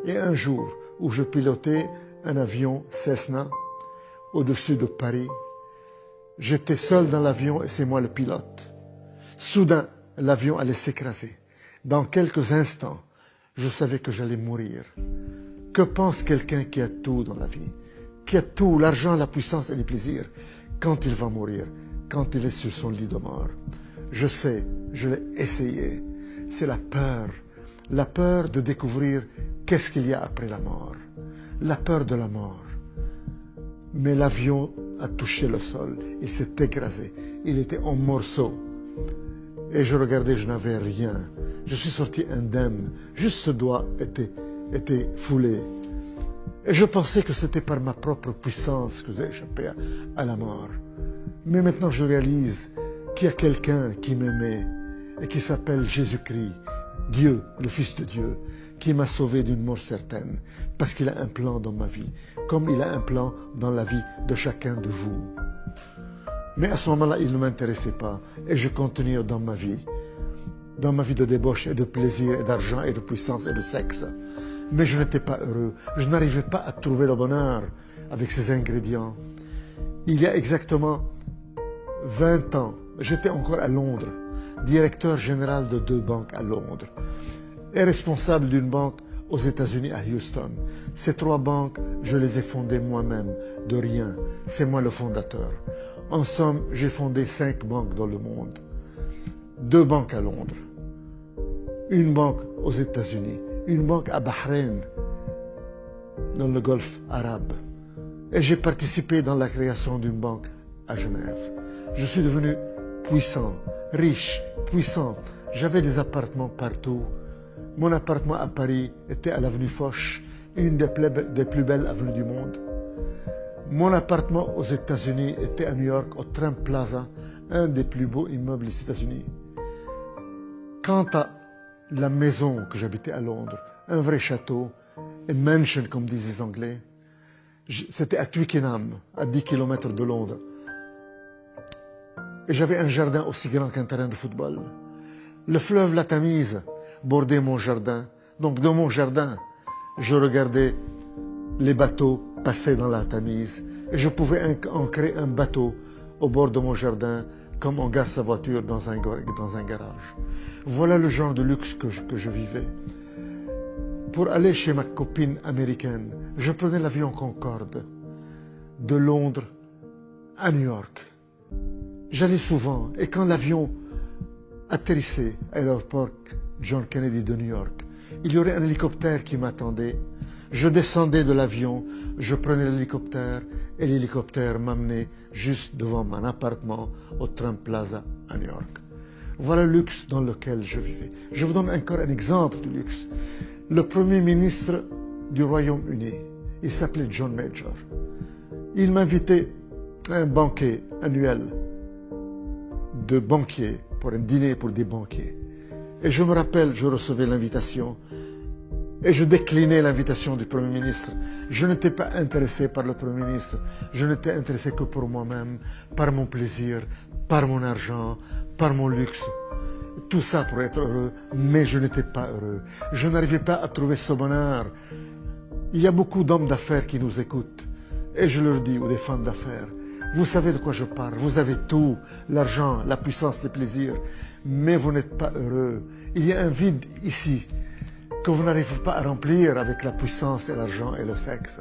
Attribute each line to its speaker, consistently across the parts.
Speaker 1: Et un jour où je pilotais un avion Cessna au-dessus de Paris, j'étais seul dans l'avion et c'est moi le pilote. Soudain, l'avion allait s'écraser. Dans quelques instants, je savais que j'allais mourir. Que pense quelqu'un qui a tout dans la vie, qui a tout, l'argent, la puissance et les plaisirs, quand il va mourir, quand il est sur son lit de mort? Je sais, je l'ai essayé. C'est la peur de découvrir qu'est-ce qu'il y a après la mort, la peur de la mort. Mais l'avion a touché le sol, il s'est écrasé, il était en morceaux. Et je regardais, je n'avais rien. Je suis sorti indemne, juste ce doigt était foulé. Et je pensais que c'était par ma propre puissance que j'ai échappé à la mort. Mais maintenant je réalise qu'il y a quelqu'un qui m'aimait et qui s'appelle Jésus-Christ, Dieu, le Fils de Dieu, qui m'a sauvé d'une mort certaine, parce qu'il a un plan dans ma vie, comme il a un plan dans la vie de chacun de vous. Mais à ce moment-là, il ne m'intéressait pas, et je continuais dans ma vie de débauche et de plaisir et d'argent et de puissance et de sexe. Mais je n'étais pas heureux, je n'arrivais pas à trouver le bonheur avec ces ingrédients. Il y a exactement 20 ans, j'étais encore à Londres, directeur général de 2 banques à Londres et responsable d'une banque aux États-Unis à Houston. Ces 3 banques, je les ai fondées moi-même, de rien. C'est moi le fondateur. En somme, j'ai fondé 5 banques dans le monde. 2 banques à Londres, une banque aux États-Unis, une banque à Bahreïn, dans le Golfe arabe. Et j'ai participé dans la création d'une banque à Genève. Je suis devenu puissant, riche, puissant. J'avais des appartements partout. Mon appartement à Paris était à l'avenue Foch, une des plus belles avenues du monde. Mon appartement aux États-Unis était à New York, au Trump Plaza, un des plus beaux immeubles des États-Unis. Quant à la maison que j'habitais à Londres, un vrai château, a mansion comme disent les Anglais, c'était à Twickenham, à 10 km de Londres. Et j'avais un jardin aussi grand qu'un terrain de football. Le fleuve la Tamise bordait mon jardin. Donc dans mon jardin, je regardais les bateaux passer dans la Tamise. Et je pouvais ancrer un bateau au bord de mon jardin, comme on gare sa voiture dans un garage. Voilà le genre de luxe que je vivais. Pour aller chez ma copine américaine, je prenais l'avion Concorde de Londres à New York. J'allais souvent, et quand l'avion atterrissait à l'aéroport John Kennedy de New York, il y aurait un hélicoptère qui m'attendait. Je descendais de l'avion, je prenais l'hélicoptère, et l'hélicoptère m'amenait juste devant mon appartement au Trump Plaza à New York. Voilà le luxe dans lequel je vivais. Je vous donne encore un exemple de luxe. Le premier ministre du Royaume-Uni, il s'appelait John Major. Il m'invitait à un banquet annuel de banquiers, pour un dîner pour des banquiers. Et je me rappelle, je recevais l'invitation et je déclinais l'invitation du Premier ministre. Je n'étais pas intéressé par le Premier ministre, je n'étais intéressé que pour moi-même, par mon plaisir, par mon argent, par mon luxe. Tout ça pour être heureux, mais je n'étais pas heureux. Je n'arrivais pas à trouver ce bonheur. Il y a beaucoup d'hommes d'affaires qui nous écoutent et je leur dis, ou des femmes d'affaires, vous savez de quoi je parle, vous avez tout, l'argent, la puissance, les plaisirs, mais vous n'êtes pas heureux. Il y a un vide ici que vous n'arrivez pas à remplir avec la puissance et l'argent et le sexe.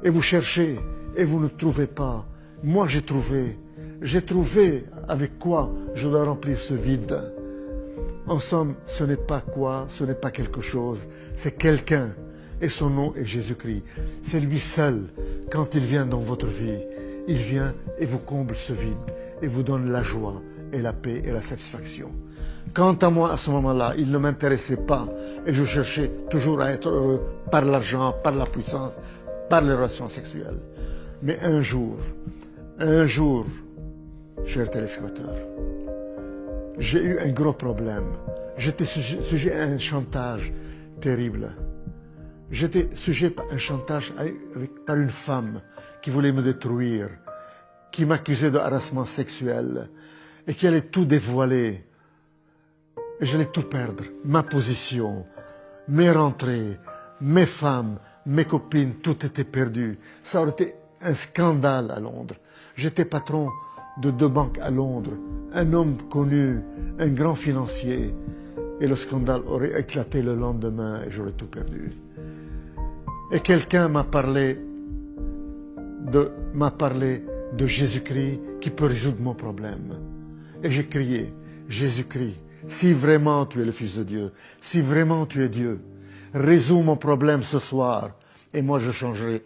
Speaker 1: Et vous cherchez et vous ne trouvez pas. Moi j'ai trouvé avec quoi je dois remplir ce vide. En somme, ce n'est pas quoi, ce n'est pas quelque chose, c'est quelqu'un. Et son nom est Jésus-Christ. C'est lui seul, quand il vient dans votre vie, il vient et vous comble ce vide et vous donne la joie et la paix et la satisfaction. Quant à moi, à ce moment-là, il ne m'intéressait pas et je cherchais toujours à être heureux par l'argent, par la puissance, par les relations sexuelles. Mais un jour, chers téléspectateurs, j'ai eu un gros problème. J'étais sujet à un chantage terrible. J'étais sujet à un chantage par une femme qui voulait me détruire, qui m'accusait de harcèlement sexuel et qui allait tout dévoiler. Et j'allais tout perdre, ma position, mes rentrées, mes femmes, mes copines, tout était perdu. Ça aurait été un scandale à Londres. J'étais patron de 2 banques à Londres, un homme connu, un grand financier. Et le scandale aurait éclaté le lendemain et j'aurais tout perdu. Et quelqu'un m'a parlé de Jésus-Christ qui peut résoudre mon problème. Et j'ai crié, Jésus-Christ, si vraiment tu es le Fils de Dieu, si vraiment tu es Dieu, résous mon problème ce soir et moi je changerai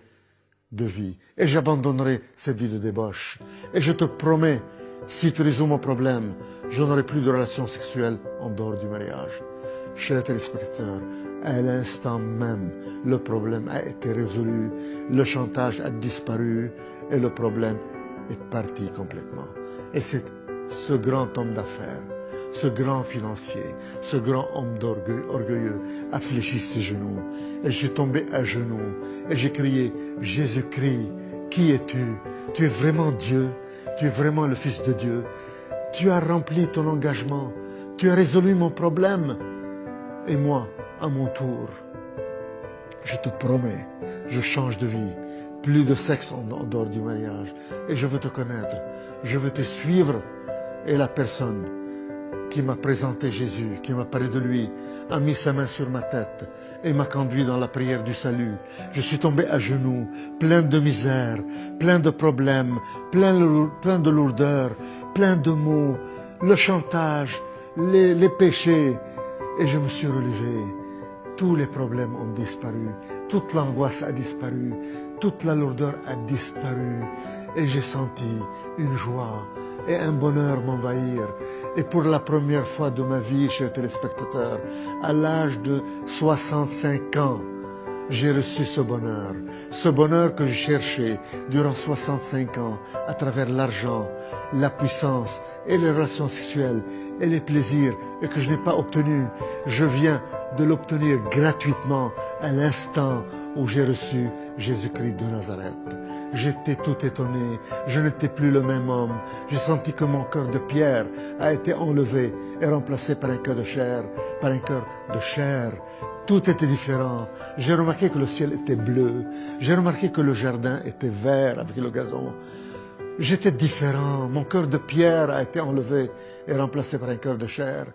Speaker 1: de vie. Et j'abandonnerai cette vie de débauche. Et je te promets, si tu résous mon problème, je n'aurai plus de relations sexuelles en dehors du mariage. Chers téléspectateurs, à l'instant même, le problème a été résolu, le chantage a disparu et le problème est parti complètement. Et c'est ce grand homme d'affaires, ce grand financier, ce grand homme orgueilleux a fléchi ses genoux. Et je suis tombé à genoux et j'ai crié, Jésus-Christ, qui es-tu? Tu es vraiment Dieu, tu es vraiment le Fils de Dieu. Tu as rempli ton engagement, tu as résolu mon problème. Et moi, à mon tour, je te promets, je change de vie. Plus de sexe en dehors du mariage. Et je veux te connaître, je veux te suivre. Et la personne qui m'a présenté Jésus, qui m'a parlé de lui, a mis sa main sur ma tête et m'a conduit dans la prière du salut. Je suis tombé à genoux, plein de misère, plein de problèmes, plein de lourdeur, plein de maux, le chantage, les péchés. Et je me suis relevé. Tous les problèmes ont disparu, toute l'angoisse a disparu, toute la lourdeur a disparu. Et j'ai senti une joie et un bonheur m'envahir. Et pour la première fois de ma vie, chers téléspectateurs, à l'âge de 65 ans, j'ai reçu ce bonheur que je cherchais durant 65 ans à travers l'argent, la puissance et les relations sexuelles et les plaisirs et que je n'ai pas obtenu. Je viens de l'obtenir gratuitement à l'instant où j'ai reçu Jésus-Christ de Nazareth. J'étais tout étonné, je n'étais plus le même homme. J'ai senti que mon cœur de pierre a été enlevé et remplacé par un cœur de chair, par un cœur de chair. Tout était différent. J'ai remarqué que le ciel était bleu. J'ai remarqué que le jardin était vert avec le gazon. J'étais différent. Mon cœur de pierre a été enlevé et remplacé par un cœur de chair.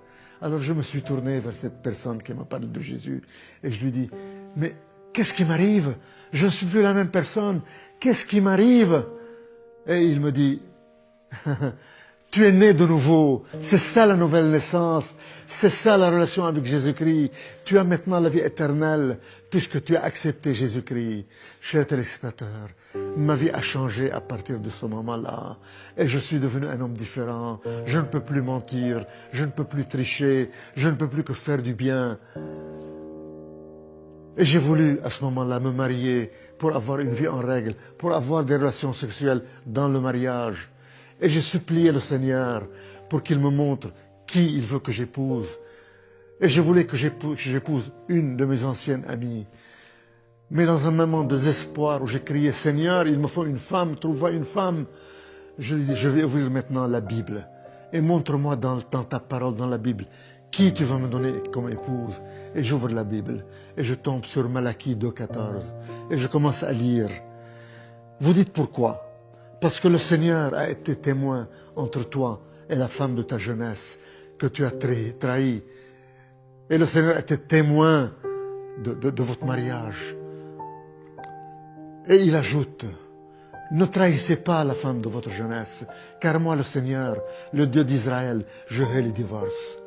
Speaker 1: Alors je me suis tourné vers cette personne qui m'a parlé de Jésus et je lui dis, mais qu'est-ce qui m'arrive? Je ne suis plus la même personne. Qu'est-ce qui m'arrive? Et il me dit, tu es né de nouveau. C'est ça la nouvelle naissance. C'est ça la relation avec Jésus-Christ. Tu as maintenant la vie éternelle puisque tu as accepté Jésus-Christ. Chers téléspectateurs, ma vie a changé à partir de ce moment-là. Et je suis devenu un homme différent. Je ne peux plus mentir. Je ne peux plus tricher. Je ne peux plus que faire du bien. Et j'ai voulu à ce moment-là me marier pour avoir une vie en règle, pour avoir des relations sexuelles dans le mariage. Et j'ai supplié le Seigneur pour qu'il me montre qui il veut que j'épouse. Et je voulais que j'épouse une de mes anciennes amies. Mais dans un moment de désespoir où j'ai crié, Seigneur, il me faut une femme, trouve-moi une femme. Je lui ai dit, je vais ouvrir maintenant la Bible. Et montre-moi dans ta parole, dans la Bible, qui tu vas me donner comme épouse. Et j'ouvre la Bible. Et je tombe sur Malachie 2,14. Et je commence à lire. Vous dites pourquoi? Parce que le Seigneur a été témoin entre toi et la femme de ta jeunesse que tu as trahi. Et le Seigneur a été témoin de votre mariage. Et il ajoute, ne trahissez pas la femme de votre jeunesse, car moi, le Seigneur, le Dieu d'Israël, je hais les divorces.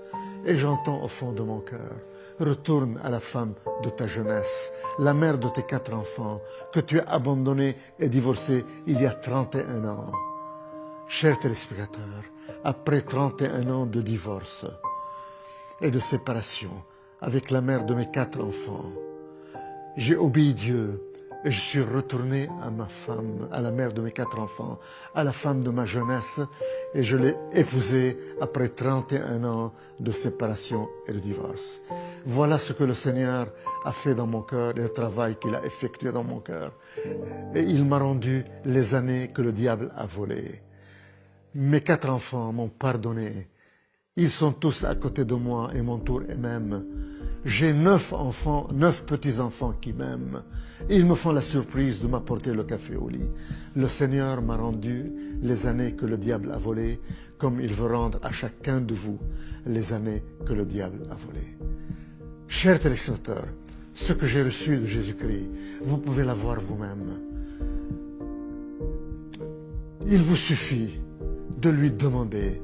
Speaker 1: Et j'entends au fond de mon cœur, retourne à la femme de ta jeunesse, la mère de tes 4 enfants, que tu as abandonnée et divorcée il y a 31 ans. Chers téléspectateurs, après 31 ans de divorce et de séparation avec la mère de mes 4 enfants, j'ai obéi Dieu et je suis retourné à ma femme, à la mère de mes 4 enfants, à la femme de ma jeunesse, et je l'ai épousée après 31 ans de séparation et de divorce. Voilà ce que le Seigneur a fait dans mon cœur et le travail qu'il a effectué dans mon cœur. Et il m'a rendu les années que le diable a volées. Mes 4 enfants m'ont pardonné Ils sont tous à côté de moi et m'entourent et m'aiment. J'ai 9 enfants, 9 petits-enfants qui m'aiment. Ils me font la surprise de m'apporter le café au lit. Le Seigneur m'a rendu les années que le diable a volées, comme il veut rendre à chacun de vous les années que le diable a volées. Chers téléspectateurs, ce que j'ai reçu de Jésus-Christ, vous pouvez l'avoir vous-même. Il vous suffit de lui demander.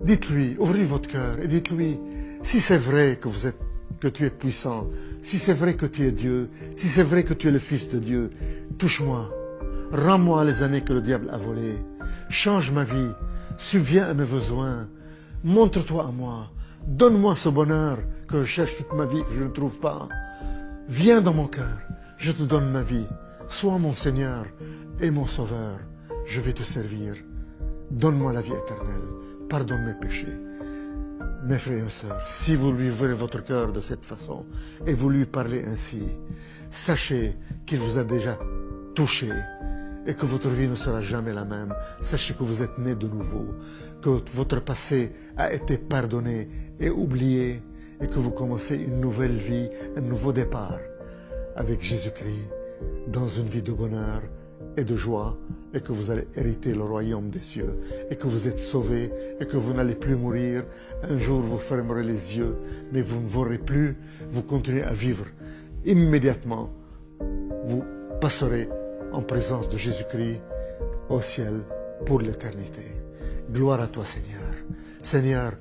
Speaker 1: Dites-lui, ouvrez votre cœur et dites-lui, si c'est vrai que tu es puissant, si c'est vrai que tu es Dieu, si c'est vrai que tu es le Fils de Dieu, touche-moi, rends-moi les années que le diable a volées, change ma vie, subviens à mes besoins, montre-toi à moi, donne-moi ce bonheur que je cherche toute ma vie, que je ne trouve pas. Viens dans mon cœur, je te donne ma vie, sois mon Seigneur et mon Sauveur, je vais te servir. Donne-moi la vie éternelle, pardonne mes péchés. Mes frères et sœurs, si vous lui ouvrez votre cœur de cette façon et vous lui parlez ainsi, sachez qu'il vous a déjà touché et que votre vie ne sera jamais la même. Sachez que vous êtes né de nouveau, que votre passé a été pardonné et oublié et que vous commencez une nouvelle vie, un nouveau départ avec Jésus-Christ dans une vie de bonheur et de joie, et que vous allez hériter le royaume des cieux, et que vous êtes sauvés, et que vous n'allez plus mourir. Un jour, vous fermerez les yeux, mais vous ne mourrez plus, vous continuez à vivre. Immédiatement, vous passerez en présence de Jésus-Christ au ciel pour l'éternité. Gloire à toi, Seigneur. Seigneur,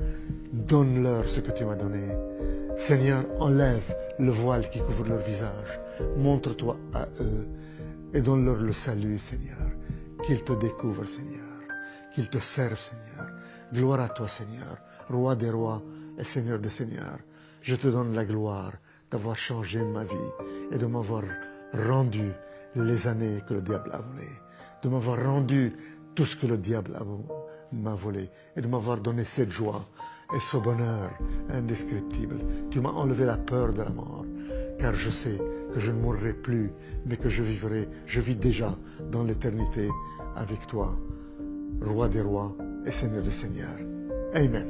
Speaker 1: donne-leur ce que tu m'as donné. Seigneur, enlève le voile qui couvre leur visage. Montre-toi à eux et donne-leur le salut, Seigneur. Qu'ils te découvrent, Seigneur. Qu'ils te servent, Seigneur. Gloire à toi, Seigneur, Roi des rois et Seigneur des seigneurs. Je te donne la gloire d'avoir changé ma vie et de m'avoir rendu les années que le diable a volées, de m'avoir rendu tout ce que le diable m'a volé et de m'avoir donné cette joie et ce bonheur indescriptible. Tu m'as enlevé la peur de la mort, car je sais que je ne mourrai plus, mais que je vis déjà dans l'éternité avec toi, Roi des rois et Seigneur des seigneurs. Amen.